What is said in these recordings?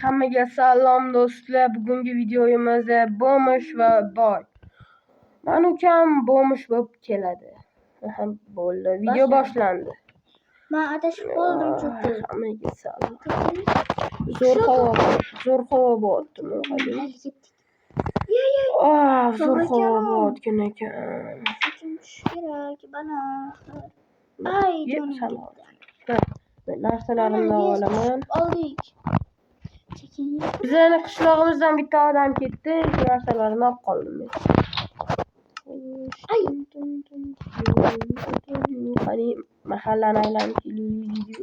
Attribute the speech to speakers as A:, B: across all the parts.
A: Hammaga salom do'stlar. Bugungi videomizda Bomush va boy. Men ukam Bomush bo'lib keladi. Bo'ldi. Video boshlandi.
B: Men adashib qoldim cho'kdi.
A: Hammaga salom. Zo'r havo bo'pti. Zo'r havo bo'tgan ekan.
B: Kerak bana. Ay,
A: salom. Narsalarimni olaman.
B: Oldik.
A: Bizning qishlog'imizdan bitta odam ketdi. Shu narsalarni olib qoldim men. Qani mahallani aylanib keldik.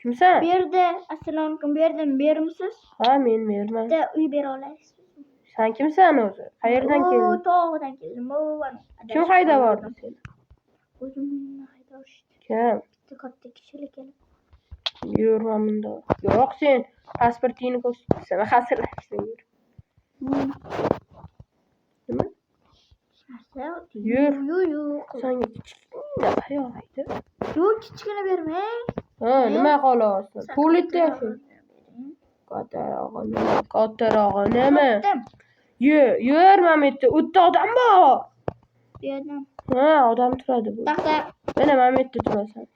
A: Kimsan?
B: Bu yerda assalomu alaykum. Bu yerdan bermisiz?
A: Ha, men berman.
B: Bitta uy bera olasiz.
A: Sen kimsan o'zi? Qayerdan kelding?
B: Tog'dan keldim.
A: Kim haydab bordi seni?
B: O'zimni haydashdi.
A: Kim?
B: Bitta katta kishilik kelib.
A: Yurman bunda. Yo'q, sen pasportingni ko'rsatsan. Hazırlashsan yur. Nima? Yur.
B: Yo'q.
A: Senga kichkina hayolaydi.
B: Yo'q, kichkina bermang.
A: Ha, nima xolos? Pulitda shu. Kattarog'i nima? Yur, Mametda. O'tda odam bor.
B: Bu yerdan.
A: Ha, odam turadi bu.
B: Taxta.
A: Mana Mametda turasan.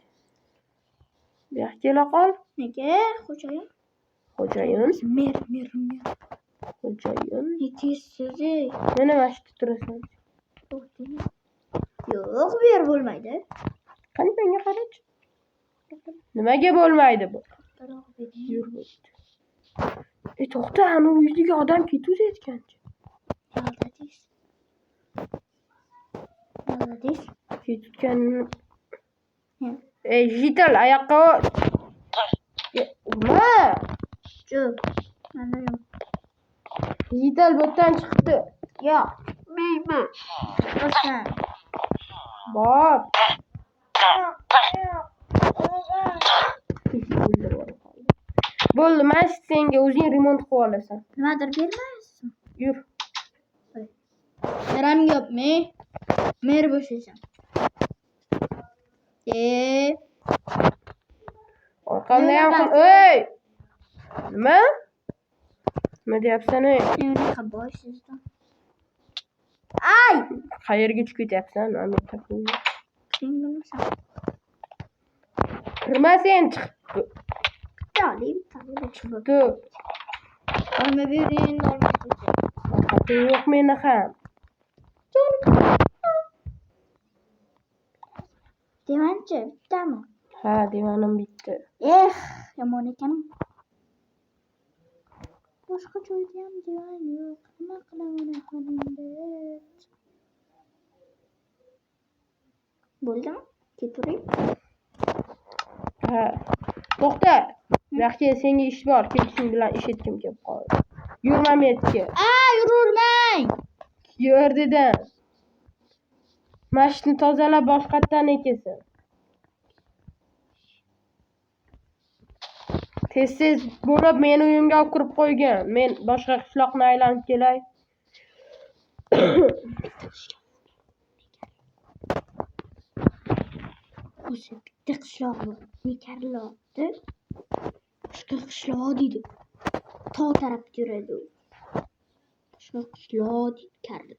A: Bu yoqqa kela qol.
B: Nega? Xo'jayin.
A: Xo'jayin?
B: Mer.
A: Xo'jayin.
B: Yetishsiz.
A: Mana mana shu turasan.
B: Yo'q, bu yer bo'lmaydi.
A: Qani menga qarachi. Nimaga bo'lmaydi bu? Yur bo'pti. To'xta, ana uydiga odam ketayotgancha.
B: Молодец.
A: Ketayotganini. Jital oyoqqa urma.
B: Jo'q. Mana yo'q.
A: Jital bu yerdan chiqdi. Yo'q, meyman.
B: Boshlan.
A: Bor. Bo'ldi, mana senga o'zing remont qilib olasan.
B: Nimadir bermaysiz?
A: Yur.
B: Meram yo'qmi? Mer bo'shaysan.
A: Orqamda ham qil. Ey! Nima? Nima deyapsan ey?
B: Nima qaboysizdan? Ay!
A: Qayerga chiqib ketyapsan? Amin taqim.
B: Sen bilmasan.
A: Kirma sen chiqib.
B: Bitta
A: Chiqdi.
B: olma bering,
A: Haqqi yo'q meni ham.
B: Devanchi, bittami?
A: Ha, divanim bitti.
B: Yomon ekan. Boshqa joyda ham divan yo'q. Nima qilaman qo'limda? Bo'ldimi? Ketavering.
A: Ha. To'xta. Yaxshi, senga ish bor. Kelishing bilan ish etkim kelib qoldi. Yurmam etga.
B: Yururmang.
A: Yur dedim. Mashitni tozalab boshqatdan ekasan. Tez bo'lib meni uyimga olib kirib qo'ygan. Men boshqa qishloqni aylanib kelay.
B: O'sha bitta qishloq bor. Nekarlodi. Boshqa qishloq deydi. Tog' tarafga yuradi. Boshqa qishloq deydi karla.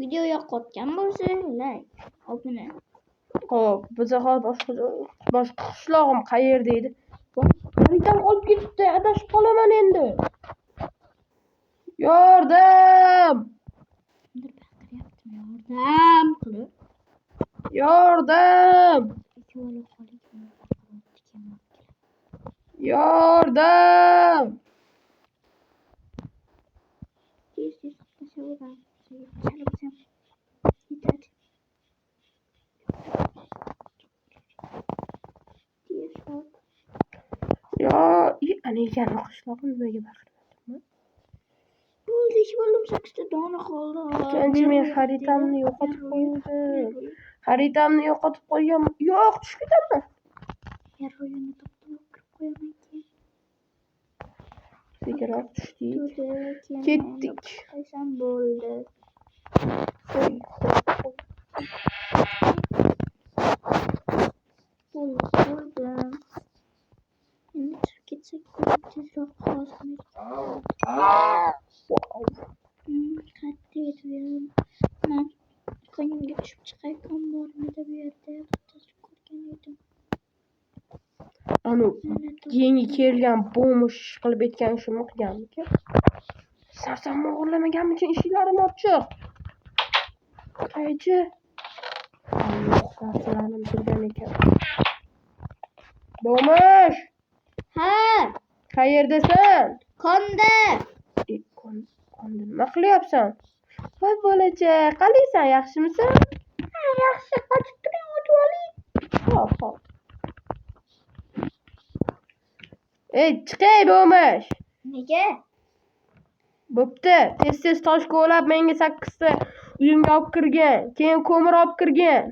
B: Video yoqayotgan bo'lsa, like, obuna.
A: Xo'p, biz hozir boshqa qishlog'im qayerda edi? Xaritam olib ketdi, adashib qolaman endi. Yordam!
B: Yordam qilib.
A: Yordam! Yordam! Ana ekan qishlog'im nimaga baqirmayapman?
B: Bo'ldi, ish bo'ldim 8 ta dona qoldi.
A: Endi men xaritamni yo'qotib qo'ydim. Xaritamni yo'qotib qo'ygan. Yo'q, tushib ketaman.
B: Yer o'yinni to'xtatib kirib qo'yaman keyin.
A: Sekiroq tushdik. Ketdik.
B: Qaysam bo'ldi. Bo'ldi. Koydum. Endi chiqib ketsak tezroq hozirlik. Katta edim. Men ko'nglimga tushib chiqay kombormida bu yerda bittasi ko'rgan edim.
A: Anu yangi kelgan bo'lmish qilib aytgan ishimni qilganmikin? Sarsamni o'g'irlamaganmikin eshiklarini ochiq. Qaychi? Alloh narsalarim turgan ekan. Bo'lmish!
B: Ha,
A: Qayerdasan?
B: konda.
A: Konda nima qilyapsan? Voy bolacha, qalaysan, yaxshimisan?
B: Ha, yaxshi qochib turing, o'tib oling.
A: Hop. Ey, chiqay bo'lmish.
B: Nega?
A: Bo'pti, tez tosh ko'lab menga 8 ta uyimga olib kirgan. Keyin ko'mir olib kirgan.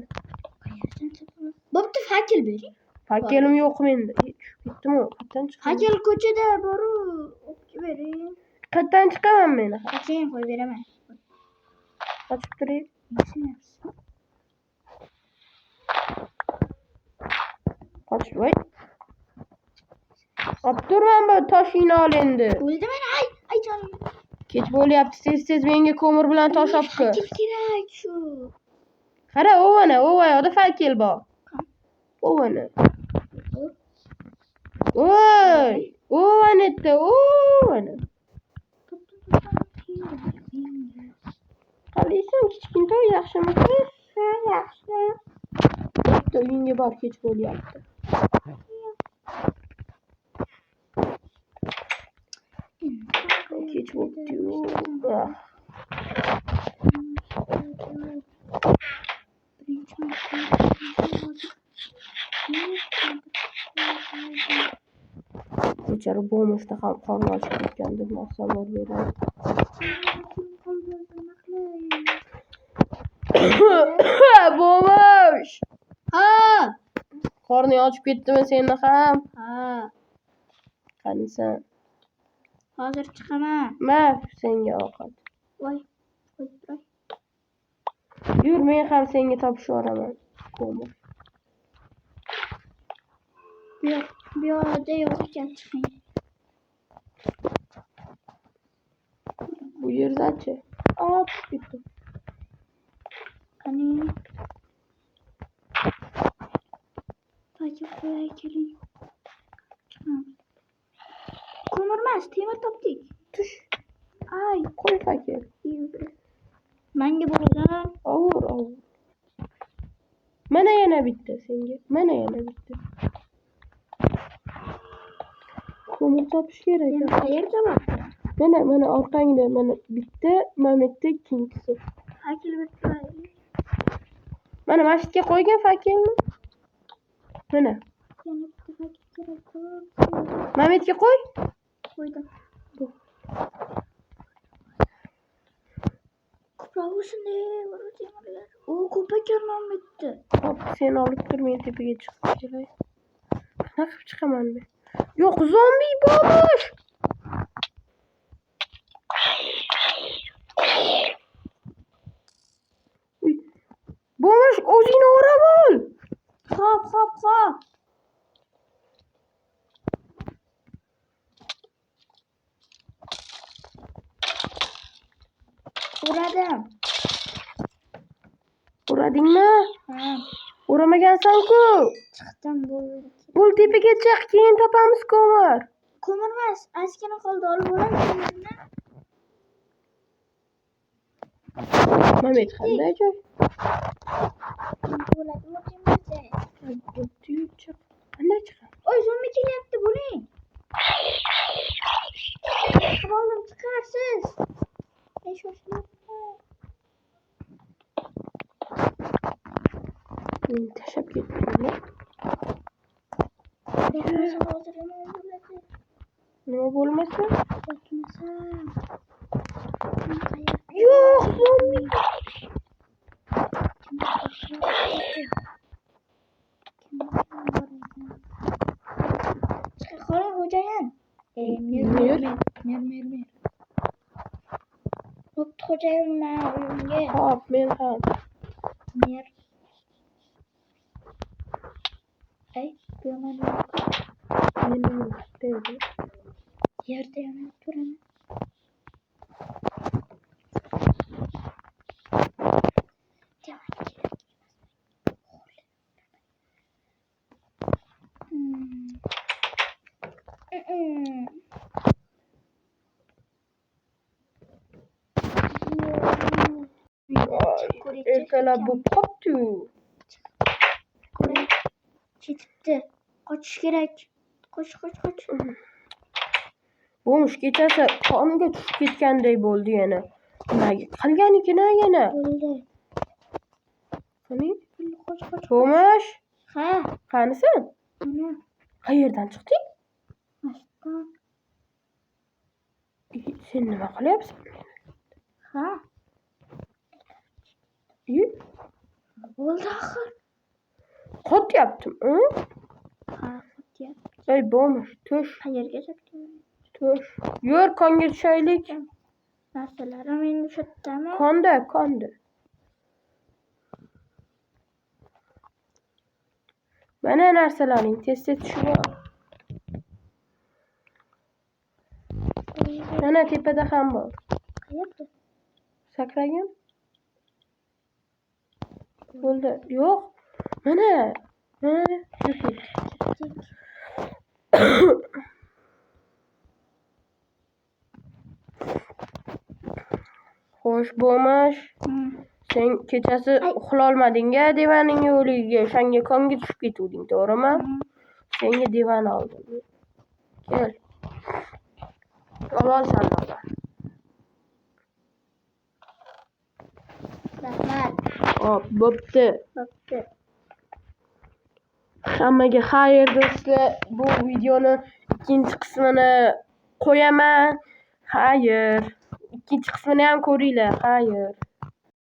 B: Bo'pti, fakil bering.
A: Fakelim yo'q menda. Ketdim-ku, qayerdan chiqaman?
B: Fakil ko'chada boru o'qib bering.
A: Qayerdan chiqaman men?
B: Keyin qo'yib beraman.
A: Qochib turay. Qoch, voy. Olib turman bu toshingni ol endi.
B: O'ldi mana, ay jonim.
A: Kech bo'lyapti, tez menga ko'mir bilan tosh olib kir.
B: Fakil kerak shu.
A: Qara, oyoqda fakil bor. Ovana. Voy, ovanetta, ovana. Qalaysan, kichkintoy, yaxshimisiz?
B: Ha, yaxshi.
A: Bitta uyingga bor, kech bo'lyapti. Kech bo'pti-yu. Bechora bo'lmishda ham qorni ochib ketgan deb masallar beradi. Bo'lmish.
B: Ha.
A: Qorning ochib ketdimi seni ham?
B: Ha.
A: Qanisan?
B: Hozir chiqaman.
A: Mana senga ovqat.
B: Voy.
A: Yur, men ham senga topishib yuboraman. Ko'mir.
B: Bu yoqda yo'q ekan, chiqing.
A: Bu yerda-chi? Ketdim.
B: Qani. Fakir qo'yay keling. Ko'mirmas, temir topdik.
A: Tush.
B: Ay,
A: Qo'y fakir.
B: menga bo'lgan.
A: Avur. Mana yana bitta senga. Mana yana bitta. Ko'mir topish kerak.
B: Yana qayerda bor?
A: Mana orqangda, mana bitta, mana bitta ikkinchisi.
B: Fakir bitta.
A: Mana masjidga qo'ygan fakirni. Mana.
B: Yana bitta fakir kerak.
A: Mametga qo'y.
B: Qo'ydim. Ko'proqsini temirlar. O, ko'p ekan Mametda.
A: Hop, sen olib tur, men tepaga chiqib kelay. Qanaqa qilib chiqaman men? Yo'q, zombi bo'lmish. Bo'lmish, o'zingni o'rab ol.
B: Hop. Uradim.
A: Uradingmi?
B: Ha,
A: Uramagansan-ku.
B: chiqdim bo'ldi.
A: Bul tepaga chiq, keyin topamiz ko'mir.
B: Ko'mirmas, ozgina qoldi, olib olamizmi?
A: Mamet qanday joy?
B: Bo'ladi, o'timiz.
A: Qanday chiqadi?
B: Oy, zombi kelyapti, bo'ling. Qurolni chiqarsiz.
A: Men tashlab ketdim. Nima bo'lmasa? Yo'q, zombi.
B: Qora xo'jayin.
A: Mer.
B: Bo'pti xo'jayin, men uyimga.
A: Hop, men ham.
B: Mer. Ay. yapıyorum
A: Dedi.
B: Yerde hemen duramam.
A: Ertalab bu koptu.
B: Ketibdi. Qochish kerak. Qoch.
A: Bo'lmuş kechasi qoniga tushib ketganday bo'ldi yana. Nimaga qilganikin yana?
B: Bo'ldi.
A: Qani?
B: Qoch.
A: Bo'lmuş.
B: Ha.
A: Qanisan?
B: Ana.
A: Qayerdan chiqding?
B: Mashqdan.
A: Sen nima qilyapsan?
B: Ha. Bo'ldi axir.
A: Qotyaptim,
B: Ha, qotyapti.
A: Ey bo'lmuş, tush.
B: Qayerga ketding?
A: Tush. Yur, konga tushaylik.
B: Narsalarim endi shu yerdami?
A: Konda. Mana narsalaring tez tushib ol. Mana tepada ham bor.
B: Qayerda?
A: Sakragin. Bo'ldi. Yo'q. Mana. Ketdik. Xo'sh, bo'lmuş. Sen kechasi uxlolmading-a divaning yo'liga, o'shanga konga tushib ketuvding, to'g'rimi? Senga divan oldim. Kel. Ololsan baba.
B: Rahmat.
A: Hop, bo'pti.
B: Bo'pti.
A: Hammaga xayr do'stlar. Bu videoni ikkinchi qismini qo'yaman. Xayr. Ikkinchi qismini ham ko'ringlar. Xayr.